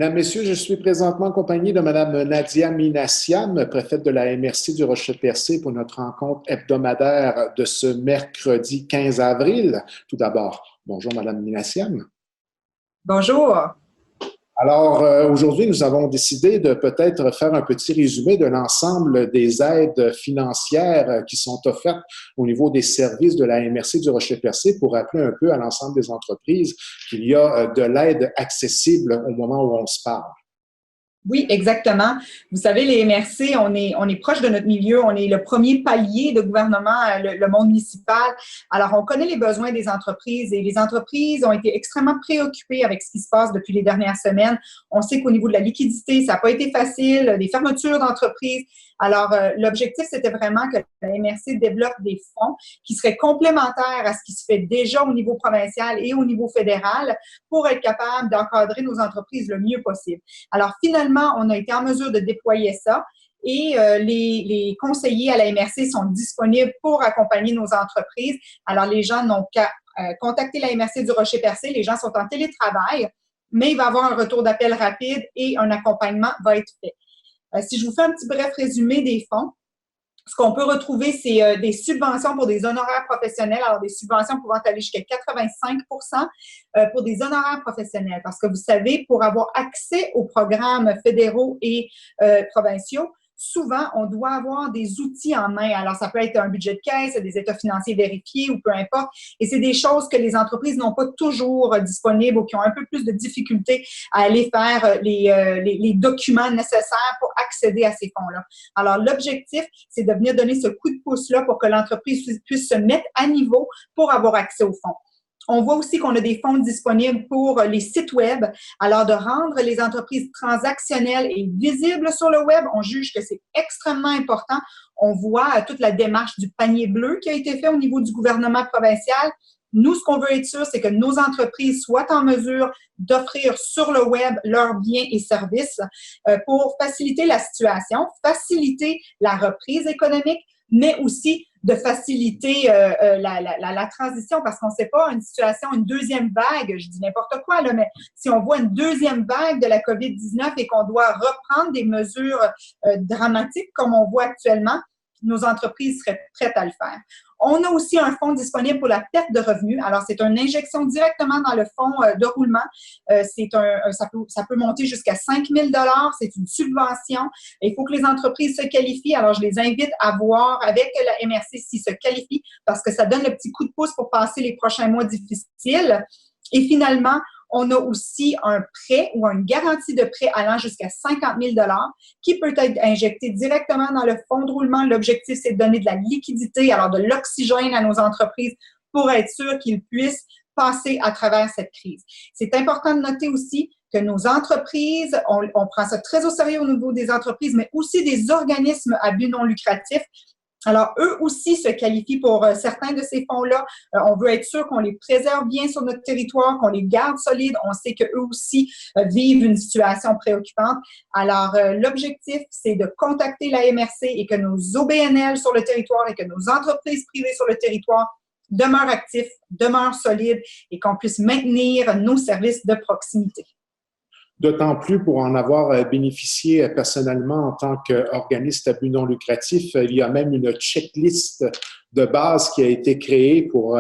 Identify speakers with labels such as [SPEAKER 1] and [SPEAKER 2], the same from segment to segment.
[SPEAKER 1] Mesdames, Messieurs, je suis présentement en compagnie de Mme Nadia Minassiam, préfète de la MRC du Rocher-Percé pour notre rencontre hebdomadaire de ce mercredi 15 avril. Tout d'abord, bonjour Mme Minassiam.
[SPEAKER 2] Bonjour.
[SPEAKER 1] Alors, aujourd'hui, nous avons décidé de peut-être faire un petit résumé de l'ensemble des aides financières qui sont offertes au niveau des services de la MRC du Rocher-Percé pour rappeler un peu à l'ensemble des entreprises qu'il y a de l'aide accessible au moment où on se parle.
[SPEAKER 2] Oui, exactement. Vous savez, les MRC, on est proche de notre milieu, on est le premier palier de gouvernement, le monde municipal. Alors, on connaît les besoins des entreprises et les entreprises ont été extrêmement préoccupées avec ce qui se passe depuis les dernières semaines. On sait qu'au niveau de la liquidité, ça n'a pas été facile, des fermetures d'entreprises. Alors, l'objectif, c'était vraiment que la MRC développe des fonds qui seraient complémentaires à ce qui se fait déjà au niveau provincial et au niveau fédéral pour être capable d'encadrer nos entreprises le mieux possible. Alors, finalement, on a été en mesure de déployer ça et les conseillers à la MRC sont disponibles pour accompagner nos entreprises. Alors, les gens n'ont qu'à contacter la MRC du Rocher-Percé. Les gens sont en télétravail, mais il va y avoir un retour d'appel rapide et un accompagnement va être fait. Si je vous fais un petit bref résumé des fonds, ce qu'on peut retrouver, c'est des subventions pour des honoraires professionnels, alors des subventions pouvant aller jusqu'à 85 pour des honoraires professionnels. Parce que vous savez, pour avoir accès aux programmes fédéraux et provinciaux, souvent, on doit avoir des outils en main. Alors, ça peut être un budget de caisse, des états financiers vérifiés ou peu importe. Et c'est des choses que les entreprises n'ont pas toujours disponibles ou qui ont un peu plus de difficultés à aller faire les documents nécessaires pour accéder à ces fonds-là. Alors, l'objectif, c'est de venir donner ce coup de pouce-là pour que l'entreprise puisse se mettre à niveau pour avoir accès aux fonds. On voit aussi qu'on a des fonds disponibles pour les sites web. Alors, de rendre les entreprises transactionnelles et visibles sur le web, on juge que c'est extrêmement important. On voit toute la démarche du panier bleu qui a été fait au niveau du gouvernement provincial. Nous, ce qu'on veut être sûr, c'est que nos entreprises soient en mesure d'offrir sur le web leurs biens et services pour faciliter la situation, faciliter la reprise économique, mais aussi de faciliter la transition parce qu'on ne sait pas une situation, une deuxième vague, je dis n'importe quoi, là, mais si on voit une deuxième vague de la COVID-19 et qu'on doit reprendre des mesures dramatiques comme on voit actuellement, nos entreprises seraient prêtes à le faire. On a aussi un fonds disponible pour la perte de revenus. Alors, c'est une injection directement dans le fonds de roulement. Ça peut monter jusqu'à 5 000 $. C'est une subvention. Il faut que les entreprises se qualifient. Alors, je les invite à voir avec la MRC s'ils se qualifient parce que ça donne le petit coup de pouce pour passer les prochains mois difficiles. Et finalement, on a aussi un prêt ou une garantie de prêt allant jusqu'à 50 000 $ qui peut être injecté directement dans le fonds de roulement. L'objectif, c'est de donner de la liquidité, alors de l'oxygène à nos entreprises pour être sûr qu'ils puissent passer à travers cette crise. C'est important de noter aussi que nos entreprises, on prend ça très au sérieux au niveau des entreprises, mais aussi des organismes à but non lucratif. Alors, eux aussi se qualifient pour certains de ces fonds-là. On veut être sûr qu'on les préserve bien sur notre territoire, qu'on les garde solides. On sait qu'eux aussi vivent une situation préoccupante. Alors, l'objectif, c'est de contacter la MRC et que nos OBNL sur le territoire et que nos entreprises privées sur le territoire demeurent actifs, demeurent solides et qu'on puisse maintenir nos services de proximité.
[SPEAKER 1] D'autant plus pour en avoir bénéficié personnellement en tant qu'organisme à but non lucratif, il y a même une checklist de base qui a été créée pour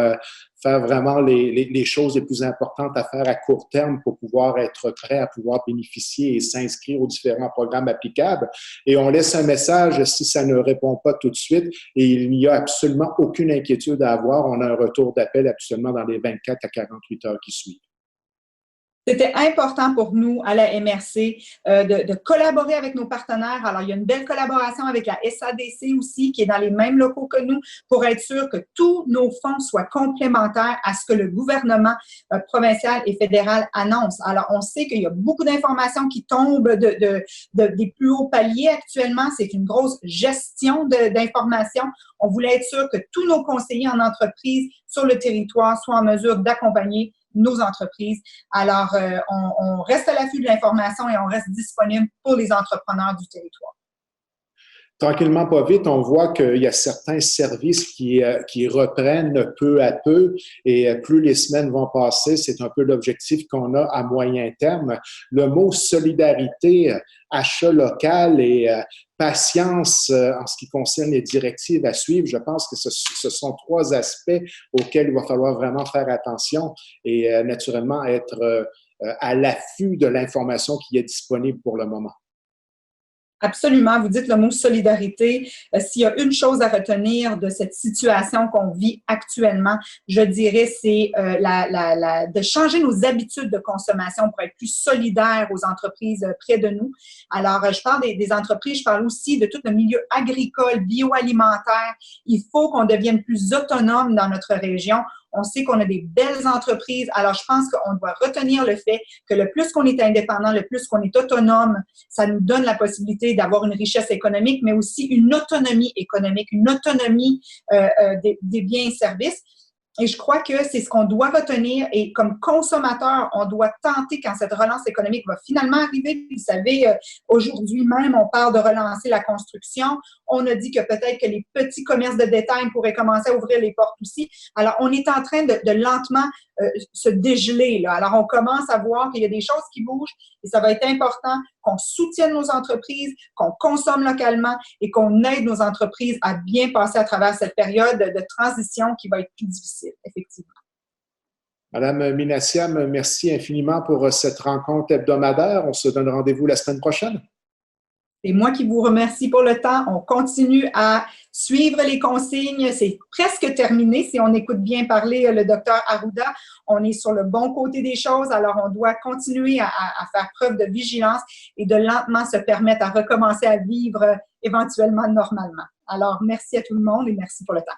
[SPEAKER 1] faire vraiment les choses les plus importantes à faire à court terme pour pouvoir être prêt à pouvoir bénéficier et s'inscrire aux différents programmes applicables. Et on laisse un message si ça ne répond pas tout de suite et il n'y a absolument aucune inquiétude à avoir. On a un retour d'appel absolument dans les 24 à 48 heures qui suivent.
[SPEAKER 2] C'était important pour nous à la MRC de collaborer avec nos partenaires. Alors, il y a une belle collaboration avec la SADC aussi, qui est dans les mêmes locaux que nous, pour être sûr que tous nos fonds soient complémentaires à ce que le gouvernement provincial et fédéral annonce. Alors, on sait qu'il y a beaucoup d'informations qui tombent des plus hauts paliers actuellement. C'est une grosse gestion d'informations. On voulait être sûr que tous nos conseillers en entreprise sur le territoire soient en mesure d'accompagner nos entreprises. Alors, on reste à l'affût de l'information et on reste disponible pour les entrepreneurs du territoire.
[SPEAKER 1] tranquillement, pas vite, on voit qu'il y a certains services qui reprennent peu à peu et plus les semaines vont passer, c'est un peu l'objectif qu'on a à moyen terme. Le mot solidarité, achat local et patience en ce qui concerne les directives à suivre, je pense que ce sont trois aspects auxquels il va falloir vraiment faire attention et naturellement être à l'affût de l'information qui est disponible pour le moment.
[SPEAKER 2] Absolument. Vous dites le mot solidarité. S'il y a une chose à retenir de cette situation qu'on vit actuellement, je dirais, c'est de changer nos habitudes de consommation pour être plus solidaires aux entreprises près de nous. Alors, je parle des entreprises, je parle aussi de tout le milieu agricole, bioalimentaire. Il faut qu'on devienne plus autonome dans notre région. On sait qu'on a des belles entreprises. Alors, je pense qu'on doit retenir le fait que le plus qu'on est indépendant, le plus qu'on est autonome, ça nous donne la possibilité d'avoir une richesse économique, mais aussi une autonomie économique, une autonomie des biens et services. Et je crois que c'est ce qu'on doit retenir et comme consommateur, on doit tenter quand cette relance économique va finalement arriver. Vous savez, aujourd'hui même, on parle de relancer la construction. On a dit que peut-être que les petits commerces de détail pourraient commencer à ouvrir les portes aussi. Alors, on est en train de lentement se dégeler, là. Alors, on commence à voir qu'il y a des choses qui bougent et ça va être important qu'on soutienne nos entreprises, qu'on consomme localement et qu'on aide nos entreprises à bien passer à travers cette période de transition qui va être plus difficile, effectivement.
[SPEAKER 1] Madame Minassiam, merci infiniment pour cette rencontre hebdomadaire. On se donne rendez-vous la semaine prochaine.
[SPEAKER 2] C'est moi qui vous remercie pour le temps. On continue à suivre les consignes. C'est presque terminé. Si on écoute bien parler le docteur Arruda, on est sur le bon côté des choses. Alors, on doit continuer à faire preuve de vigilance et de lentement se permettre à recommencer à vivre éventuellement normalement. Alors, merci à tout le monde et merci pour le temps.